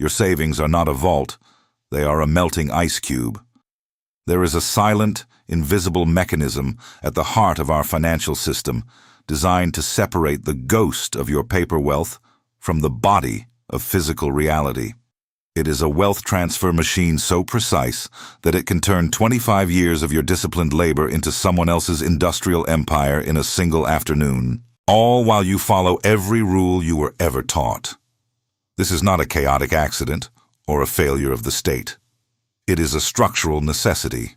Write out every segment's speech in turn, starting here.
Your savings are not a vault, they are a melting ice cube. There is a silent, invisible mechanism at the heart of our financial system designed to separate the ghost of your paper wealth from the body of physical reality. It is a wealth transfer machine so precise that it can turn 25 years of your disciplined labor into someone else's industrial empire in a single afternoon, all while you follow every rule you were ever taught. This is not a chaotic accident or a failure of the state. It is a structural necessity.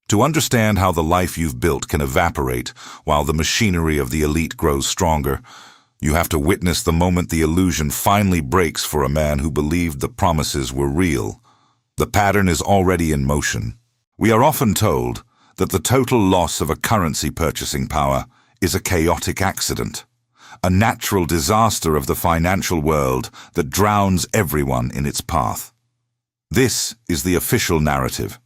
To understand how the life you've built can evaporate while the machinery of the elite grows stronger, you have to witness the moment the illusion finally breaks for a man who believed the promises were real. The pattern is already in motion. We are often told that the total loss of a currency purchasing power is a chaotic accident, a natural disaster of the financial world that drowns everyone in its path. This is the official narrative.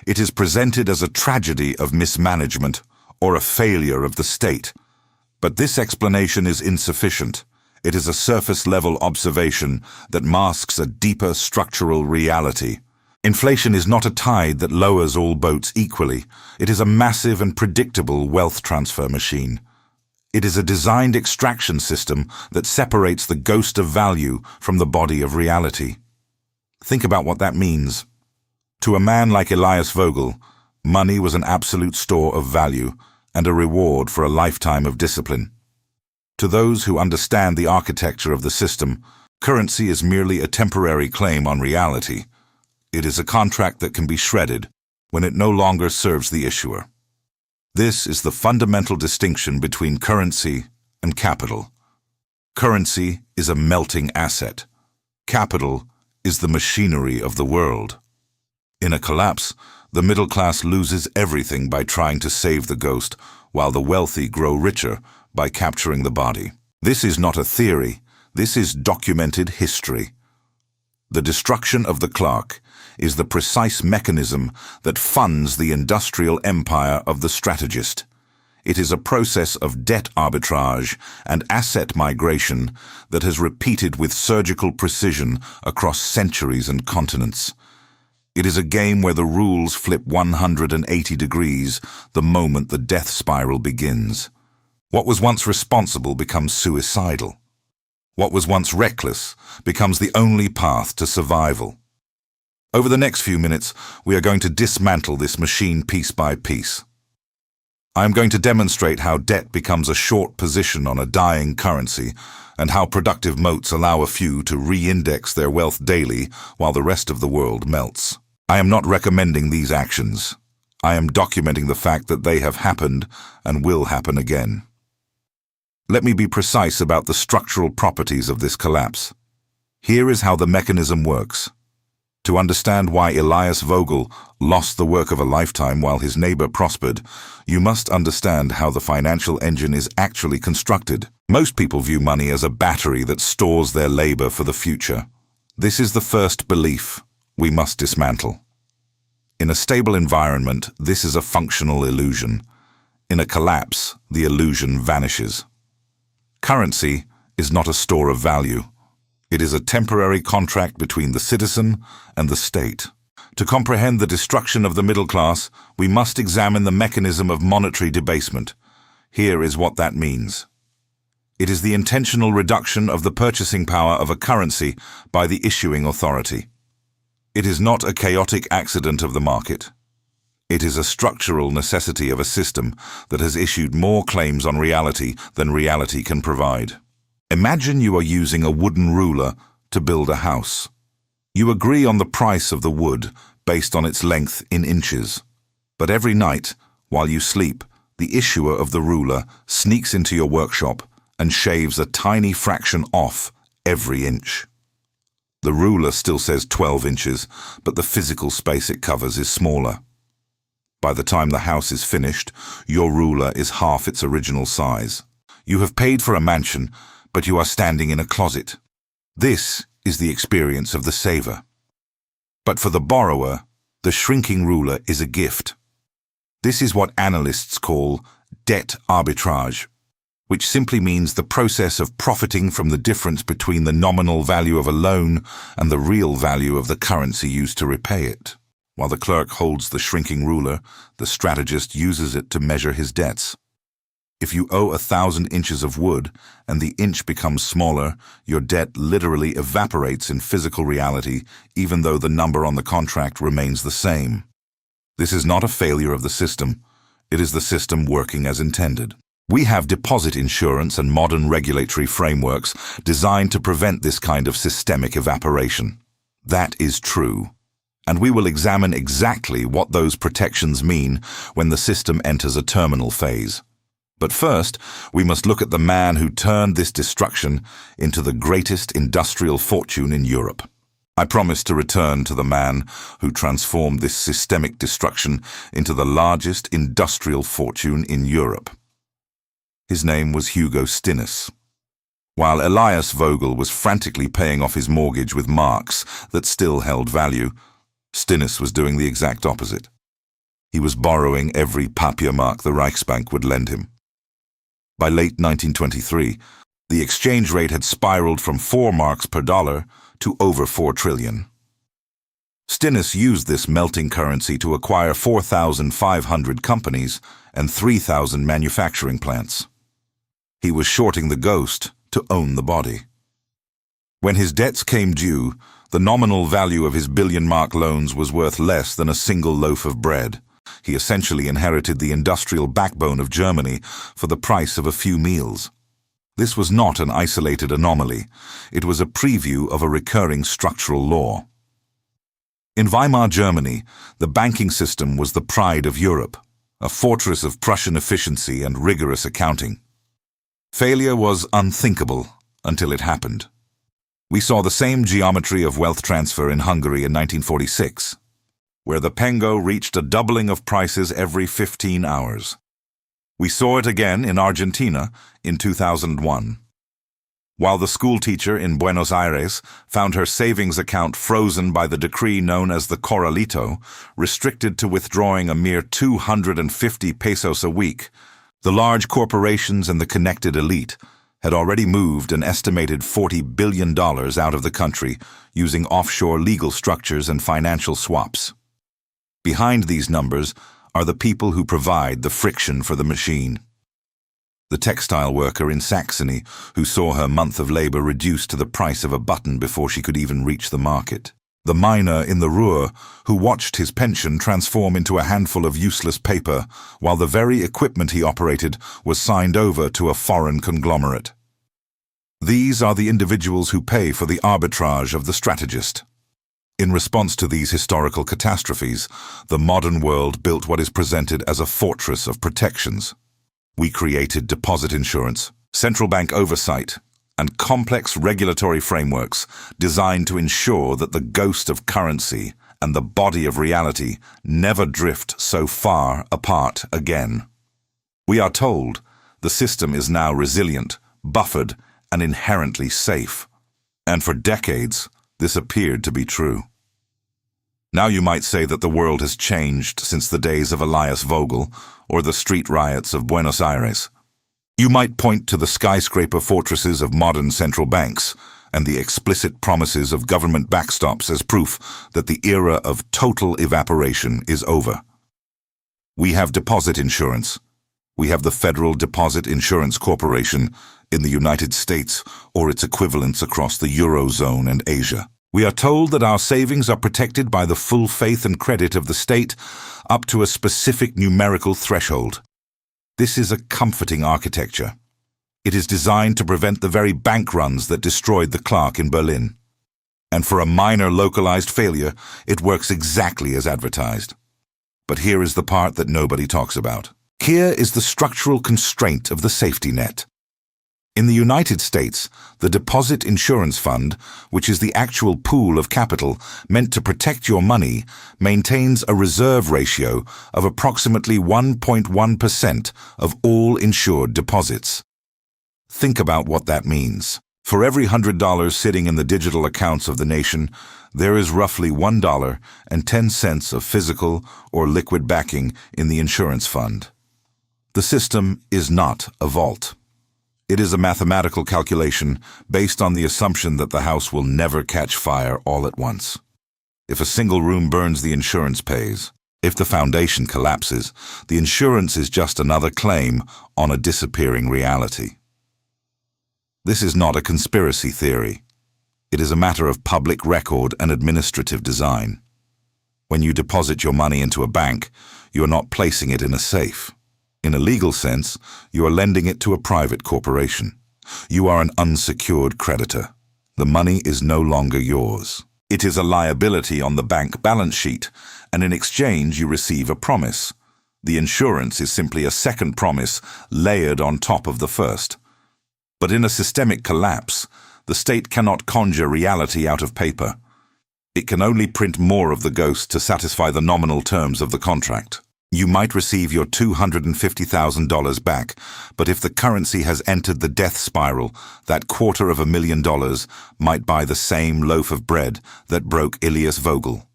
It is presented as a tragedy of mismanagement or a failure of the state. But this explanation is insufficient. It is a surface-level observation that masks a deeper structural reality. Inflation is not a tide that lowers all boats equally. It is a massive and predictable wealth transfer machine. It is a designed extraction system that separates the ghost of value from the body of reality. Think about what that means. To a man like Elias Vogel, money was an absolute store of value and a reward for a lifetime of discipline. To those who understand the architecture of the system, currency is merely a temporary claim on reality. It is a contract that can be shredded when it no longer serves the issuer. This is the fundamental distinction between currency and capital. Currency is a melting asset. Capital is the machinery of the world. In a collapse, the middle class loses everything by trying to save the ghost, while the wealthy grow richer by capturing the body. This is not a theory, this is documented history. The destruction of the clerk is the precise mechanism that funds the industrial empire of the strategist. It is a process of debt arbitrage and asset migration that has repeated with surgical precision across centuries and continents. It is a game where the rules flip 180 degrees the moment the death spiral begins. What was once responsible becomes suicidal. What was once reckless becomes the only path to survival. Over the next few minutes, we are going to dismantle this machine piece by piece. I am going to demonstrate how debt becomes a short position on a dying currency and how productive moats allow a few to re-index their wealth daily while the rest of the world melts. I am not recommending these actions. I am documenting the fact that they have happened and will happen again. Let me be precise about the structural properties of this collapse. Here is how the mechanism works. To understand why Elias Vogel lost the work of a lifetime while his neighbor prospered, you must understand how the financial engine is actually constructed. Most people view money as a battery that stores their labor for the future. This is the first belief we must dismantle. In a stable environment, this is a functional illusion. In a collapse, the illusion vanishes. Currency is not a store of value. It is a temporary contract between the citizen and the state. To comprehend the destruction of the middle class, we must examine the mechanism of monetary debasement. Here is what that means. It is the intentional reduction of the purchasing power of a currency by the issuing authority. It is not a chaotic accident of the market. It is a structural necessity of a system that has issued more claims on reality than reality can provide. Imagine you are using a wooden ruler to build a house. You agree on the price of the wood based on its length in inches. But every night, while you sleep, the issuer of the ruler sneaks into your workshop and shaves a tiny fraction off every inch. The ruler still says 12 inches, but the physical space it covers is smaller. By the time the house is finished, your ruler is half its original size. You have paid for a mansion, but you are standing in a closet. This is the experience of the saver. But for the borrower, the shrinking ruler is a gift. This is what analysts call debt arbitrage. which simply means the process of profiting from the difference between the nominal value of a loan and the real value of the currency used to repay it. While the clerk holds the shrinking ruler, the strategist uses it to measure his debts. If you owe 1,000 inches of wood and the inch becomes smaller, your debt literally evaporates in physical reality, even though the number on the contract remains the same. This is not a failure of the system. It is the system working as intended. We have deposit insurance and modern regulatory frameworks designed to prevent this kind of systemic evaporation. That is true. And we will examine exactly what those protections mean when the system enters a terminal phase. But first, we must look at the man who turned this destruction into the greatest industrial fortune in Europe. I promise to return to the man who transformed this systemic destruction into the largest industrial fortune in Europe. His name was Hugo Stinnes. While Elias Vogel was frantically paying off his mortgage with marks that still held value, Stinnes was doing the exact opposite. He was borrowing every Papiermark the Reichsbank would lend him. By late 1923, the exchange rate had spiraled from 4 marks per dollar to over 4 trillion. Stinnes used this melting currency to acquire 4,500 companies and 3,000 manufacturing plants. He was shorting the ghost to own the body. When his debts came due, the nominal value of his billion-mark loans was worth less than a single loaf of bread. He essentially inherited the industrial backbone of Germany for the price of a few meals. This was not an isolated anomaly. It was a preview of a recurring structural law. In Weimar Germany, the banking system was the pride of Europe, a fortress of Prussian efficiency and rigorous accounting. Failure was unthinkable until it happened. We saw the same geometry of wealth transfer in Hungary in 1946. Where the pengo reached a doubling of prices every 15 hours. We saw it again in Argentina in 2001. While the schoolteacher in Buenos Aires found her savings account frozen by the decree known as the Corralito, restricted to withdrawing a mere 250 pesos a week, the large corporations and the connected elite had already moved an estimated $40 billion out of the country using offshore legal structures and financial swaps. Behind these numbers are the people who provide the friction for the machine. The textile worker in Saxony who saw her month of labor reduced to the price of a button before she could even reach the market. The miner in the Ruhr who watched his pension transform into a handful of useless paper while the very equipment he operated was signed over to a foreign conglomerate. These are the individuals who pay for the arbitrage of the strategist. In response to these historical catastrophes, the modern world built what is presented as a fortress of protections. We created deposit insurance, central bank oversight, and complex regulatory frameworks designed to ensure that the ghost of currency and the body of reality never drift so far apart again. We are told the system is now resilient, buffered, and inherently safe. And for decades, this appeared to be true. Now you might say that the world has changed since the days of Elias Vogel or the street riots of Buenos Aires. You might point to the skyscraper fortresses of modern central banks and the explicit promises of government backstops as proof that the era of total evaporation is over. We have deposit insurance. We have the Federal Deposit Insurance Corporation in the United States or its equivalents across the Eurozone and Asia. We are told that our savings are protected by the full faith and credit of the state up to a specific numerical threshold. This is a comforting architecture. It is designed to prevent the very bank runs that destroyed the Clark in Berlin. And for a minor localized failure, it works exactly as advertised. But here is the part that nobody talks about. Here is the structural constraint of the safety net. In the United States, the Deposit Insurance Fund, which is the actual pool of capital meant to protect your money, maintains a reserve ratio of approximately 1.1% of all insured deposits. Think about what that means. For every $100 sitting in the digital accounts of the nation, there is roughly $1.10 of physical or liquid backing in the insurance fund. The system is not a vault. It is a mathematical calculation based on the assumption that the house will never catch fire all at once. If a single room burns, the insurance pays. If the foundation collapses, the insurance is just another claim on a disappearing reality. This is not a conspiracy theory. It is a matter of public record and administrative design. When you deposit your money into a bank, you are not placing it in a safe. In a legal sense, you are lending it to a private corporation. You are an unsecured creditor. The money is no longer yours. It is a liability on the bank balance sheet, and in exchange you receive a promise. The insurance is simply a second promise layered on top of the first. But in a systemic collapse, the state cannot conjure reality out of paper. It can only print more of the ghost to satisfy the nominal terms of the contract. You might receive your $250,000 back, but if the currency has entered the death spiral, that $250,000 might buy the same loaf of bread that broke Elias Vogel.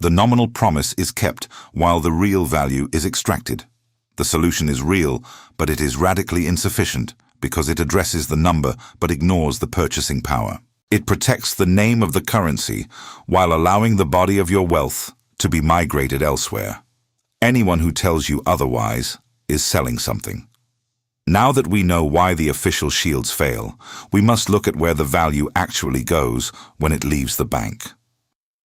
The nominal promise is kept while the real value is extracted. The solution is real, but it is radically insufficient because it addresses the number but ignores the purchasing power. It protects the name of the currency while allowing the body of your wealth to be migrated elsewhere. Anyone who tells you otherwise is selling something. Now that we know why the official shields fail, we must look at where the value actually goes when it leaves the bank.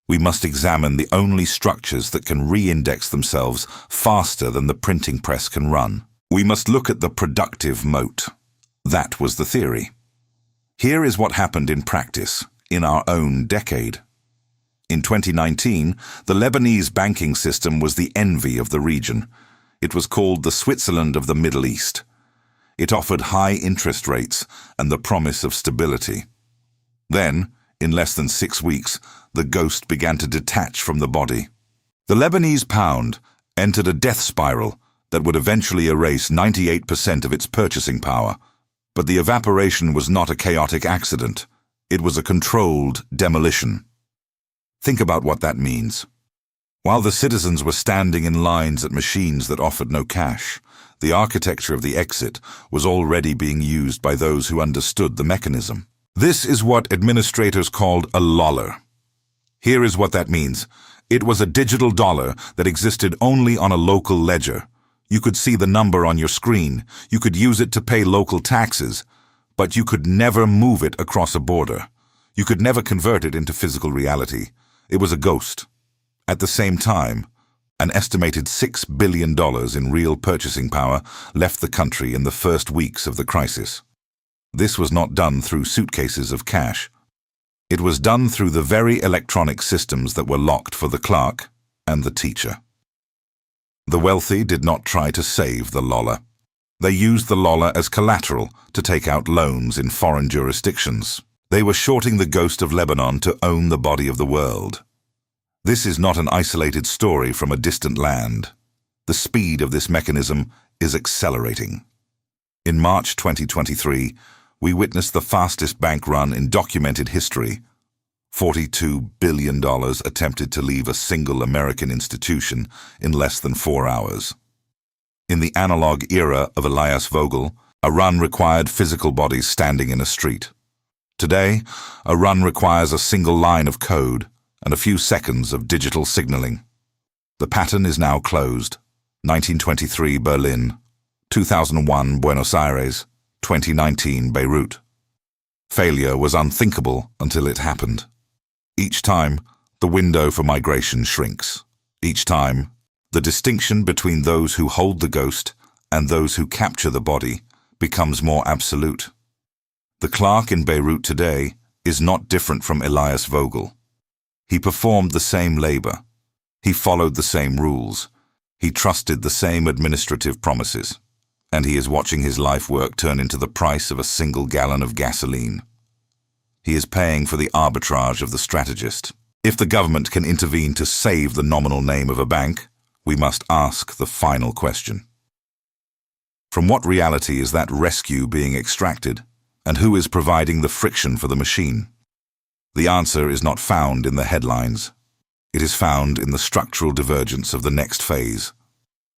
We must examine the only structures that can re-index themselves faster than the printing press can run. We must look at the productive moat. That was the theory. Here is what happened in practice, in our own decade. In 2019, the Lebanese banking system was the envy of the region. It was called the Switzerland of the Middle East. It offered high interest rates and the promise of stability. Then, in less than 6 weeks, the ghost began to detach from the body. The Lebanese pound entered a death spiral that would eventually erase 98% of its purchasing power. But the evaporation was not a chaotic accident. It was a controlled demolition. Think about what that means. While the citizens were standing in lines at machines that offered no cash, the architecture of the exit was already being used by those who understood the mechanism. This is what administrators called a loller. Here is what that means. It was a digital dollar that existed only on a local ledger. You could see the number on your screen. You could use it to pay local taxes, but you could never move it across a border. You could never convert it into physical reality. It was a ghost. At the same time, an estimated $6 billion in real purchasing power left the country in the first weeks of the crisis. This was not done through suitcases of cash. It was done through the very electronic systems that were locked for the clerk and the teacher. The wealthy did not try to save the loller. They used the loller as collateral to take out loans in foreign jurisdictions. They were shorting the ghost of Lebanon to own the body of the world. This is not an isolated story from a distant land. The speed of this mechanism is accelerating. In March 2023, we witnessed the fastest bank run in documented history. $42 billion attempted to leave a single American institution in less than 4 hours. In the analog era of Elias Vogel, a run required physical bodies standing in a street. Today, a run requires a single line of code and a few seconds of digital signaling. The pattern is now closed. 1923 Berlin, 2001 Buenos Aires, 2019 Beirut. Failure was unthinkable until it happened. Each time, the window for migration shrinks. Each time, the distinction between those who hold the ghost and those who capture the body becomes more absolute. The clerk in Beirut today is not different from Elias Vogel. He performed the same labor. He followed the same rules. He trusted the same administrative promises. And he is watching his life work turn into the price of a single gallon of gasoline. He is paying for the arbitrage of the strategist. If the government can intervene to save the nominal name of a bank, we must ask the final question. From what reality is that rescue being extracted? And who is providing the friction for the machine? The answer is not found in the headlines. It is found in the structural divergence of the next phase.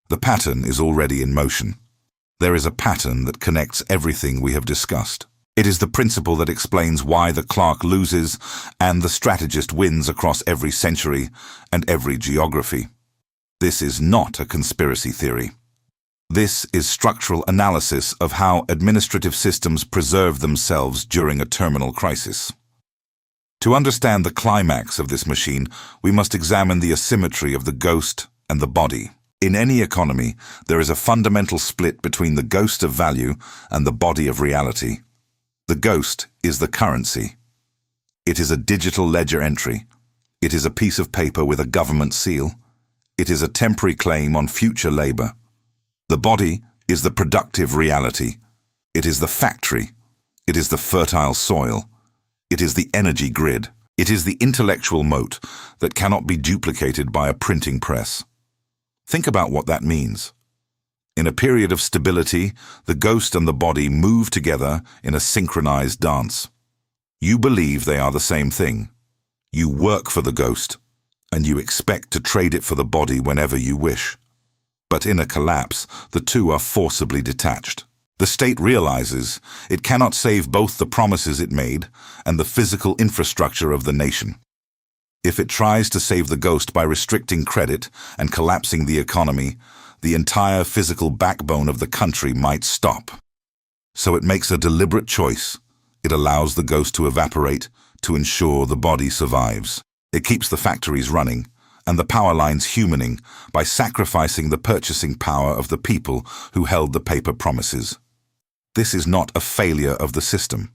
The pattern is already in motion. There is a pattern that connects everything we have discussed. It is the principle that explains why the clerk loses and the strategist wins across every century and every geography. This is not a conspiracy theory. This is structural analysis of how administrative systems preserve themselves during a terminal crisis. To understand the climax of this machine, we must examine the asymmetry of the ghost and the body. In any economy, there is a fundamental split between the ghost of value and the body of reality. The ghost is the currency. It is a digital ledger entry. It is a piece of paper with a government seal. It is a temporary claim on future labor. The body is the productive reality. It is the factory. It is the fertile soil. It is the energy grid. It is the intellectual moat that cannot be duplicated by a printing press. Think about what that means. In a period of stability, the ghost and the body move together in a synchronized dance. You believe they are the same thing. You work for the ghost, and you expect to trade it for the body whenever you wish. But in a collapse, the two are forcibly detached. The state realizes it cannot save both the promises it made and the physical infrastructure of the nation. If it tries to save the ghost by restricting credit and collapsing the economy, the entire physical backbone of the country might stop. So it makes a deliberate choice. It allows the ghost to evaporate to ensure the body survives. It keeps the factories running and the power lines humaning by sacrificing the purchasing power of the people who held the paper promises. This is not a failure of the system.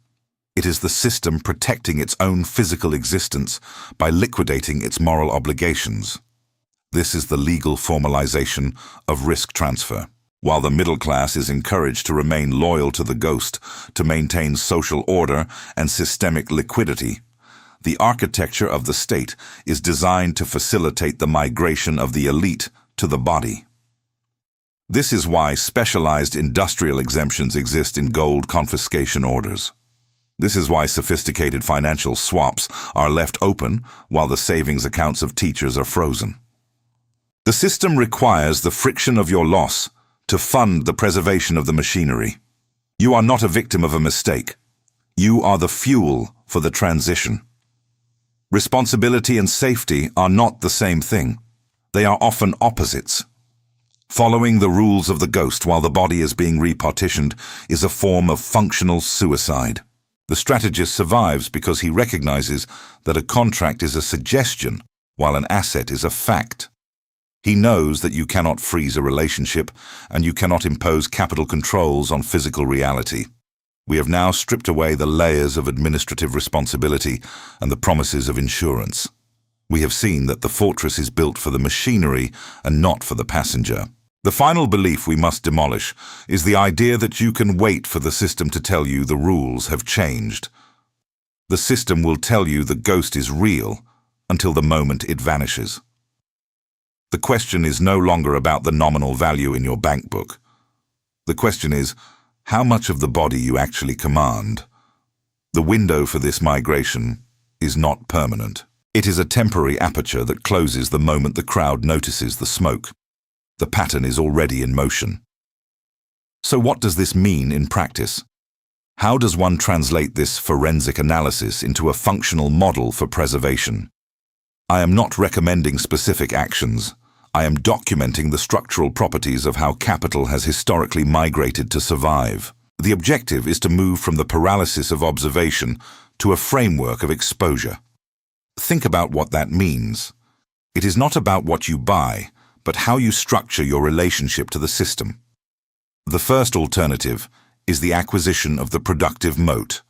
It is the system protecting its own physical existence by liquidating its moral obligations. This is the legal formalization of risk transfer. While the middle class is encouraged to remain loyal to the ghost to maintain social order and systemic liquidity, the architecture of the state is designed to facilitate the migration of the elite to the body. This is why specialized industrial exemptions exist in gold confiscation orders. This is why sophisticated financial swaps are left open while the savings accounts of teachers are frozen. The system requires the friction of your loss to fund the preservation of the machinery. You are not a victim of a mistake. You are the fuel for the transition. Responsibility and safety are not the same thing. They are often opposites. Following the rules of the ghost while the body is being repartitioned is a form of functional suicide. The strategist survives because he recognizes that a contract is a suggestion while an asset is a fact. He knows that you cannot freeze a relationship and you cannot impose capital controls on physical reality. We have now stripped away the layers of administrative responsibility and the promises of insurance. We have seen that the fortress is built for the machinery and not for the passenger. The final belief we must demolish is the idea that you can wait for the system to tell you the rules have changed. The system will tell you the ghost is real until the moment it vanishes. The question is no longer about the nominal value in your bank book. The question is how much of the body you actually command. The window for this migration is not permanent. It is a temporary aperture that closes the moment the crowd notices the smoke. The pattern is already in motion. So what does this mean in practice? How does one translate this forensic analysis into a functional model for preservation? I am not recommending specific actions. I am documenting the structural properties of how capital has historically migrated to survive. The objective is to move from the paralysis of observation to a framework of exposure. Think about what that means. It is not about what you buy, but how you structure your relationship to the system. The first alternative is the acquisition of the productive moat.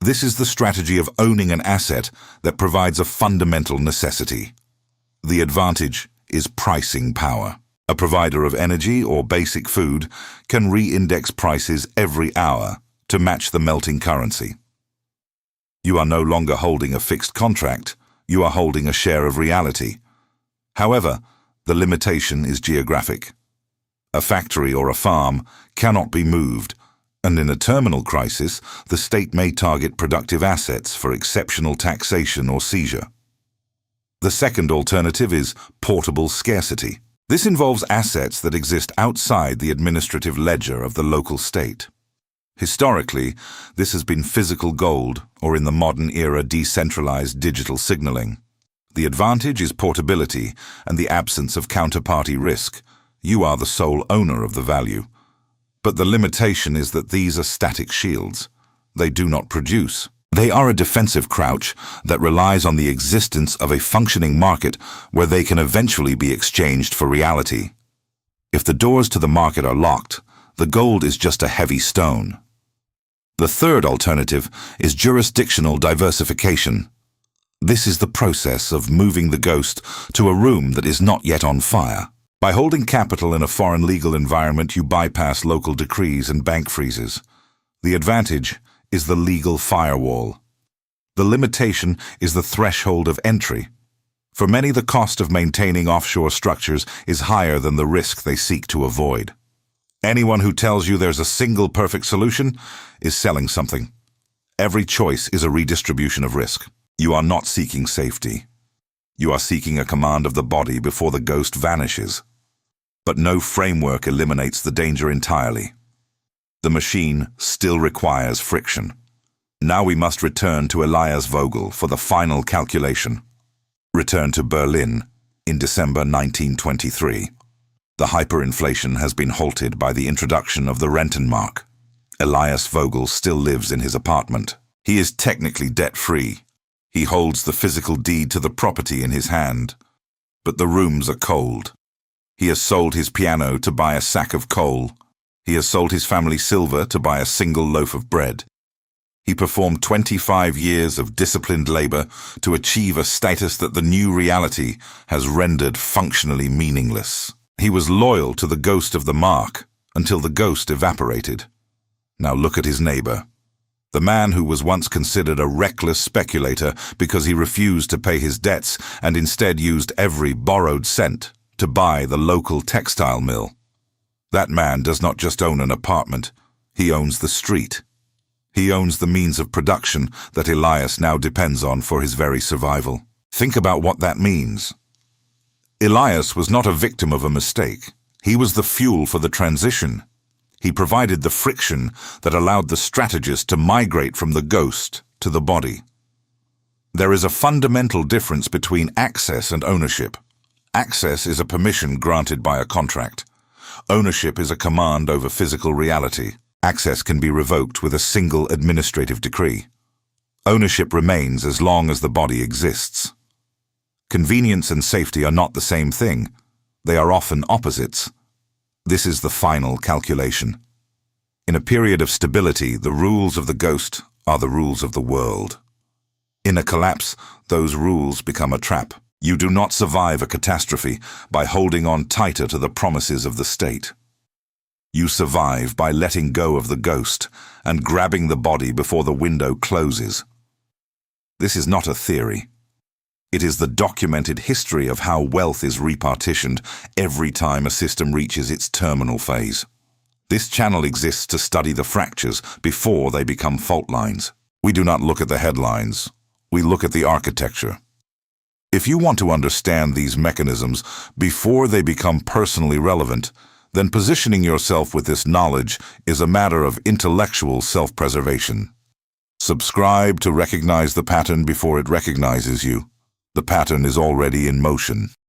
This is the strategy of owning an asset that provides a fundamental necessity. The advantage is pricing power. A provider of energy or basic food can re-index prices every hour to match the melting currency. You are no longer holding a fixed contract, you are holding a share of reality. However, the limitation is geographic. A factory or a farm cannot be moved, and in a terminal crisis, the state may target productive assets for exceptional taxation or seizure. The second alternative is portable scarcity. This involves assets that exist outside the administrative ledger of the local state. Historically, this has been physical gold, or in the modern era, decentralized digital signaling. The advantage is portability and the absence of counterparty risk. You are the sole owner of the value. But the limitation is that these are static shields. They do not produce. They are a defensive crouch that relies on the existence of a functioning market where they can eventually be exchanged for reality. If the doors to the market are locked, the gold is just a heavy stone. The third alternative is jurisdictional diversification. This is the process of moving the ghost to a room that is not yet on fire. By holding capital in a foreign legal environment, you bypass local decrees and bank freezes. The advantage is the legal firewall. The limitation is the threshold of entry. For many, the cost of maintaining offshore structures is higher than the risk they seek to avoid. Anyone who tells you there's a single perfect solution is selling something. Every choice is a redistribution of risk. You are not seeking safety. You are seeking a command of the body before the ghost vanishes. But no framework eliminates the danger entirely. The machine still requires friction. Now we must return to Elias Vogel for the final calculation. Return to Berlin in December 1923. The hyperinflation has been halted by the introduction of the Rentenmark. Elias Vogel still lives in his apartment. He is technically debt-free. He holds the physical deed to the property in his hand. But the rooms are cold. He has sold his piano to buy a sack of coal. He has sold his family silver to buy a single loaf of bread. He performed 25 years of disciplined labor to achieve a status that the new reality has rendered functionally meaningless. He was loyal to the ghost of the mark until the ghost evaporated. Now look at his neighbor. The man who was once considered a reckless speculator because he refused to pay his debts and instead used every borrowed cent to buy the local textile mill. That man does not just own an apartment, he owns the street. He owns the means of production that Elias now depends on for his very survival. Think about what that means. Elias was not a victim of a mistake. He was the fuel for the transition. He provided the friction that allowed the strategist to migrate from the ghost to the body. There is a fundamental difference between access and ownership. Access is a permission granted by a contract. Ownership is a command over physical reality. Access can be revoked with a single administrative decree. Ownership remains as long as the body exists. Convenience and safety are not the same thing. They are often opposites. This is the final calculation. In a period of stability, the rules of the ghost are the rules of the world. In a collapse, those rules become a trap. You do not survive a catastrophe by holding on tighter to the promises of the state. You survive by letting go of the ghost and grabbing the body before the window closes. This is not a theory. It is the documented history of how wealth is repartitioned every time a system reaches its terminal phase. This channel exists to study the fractures before they become fault lines. We do not look at the headlines. We look at the architecture. If you want to understand these mechanisms before they become personally relevant, then positioning yourself with this knowledge is a matter of intellectual self-preservation. Subscribe to recognize the pattern before it recognizes you. The pattern is already in motion.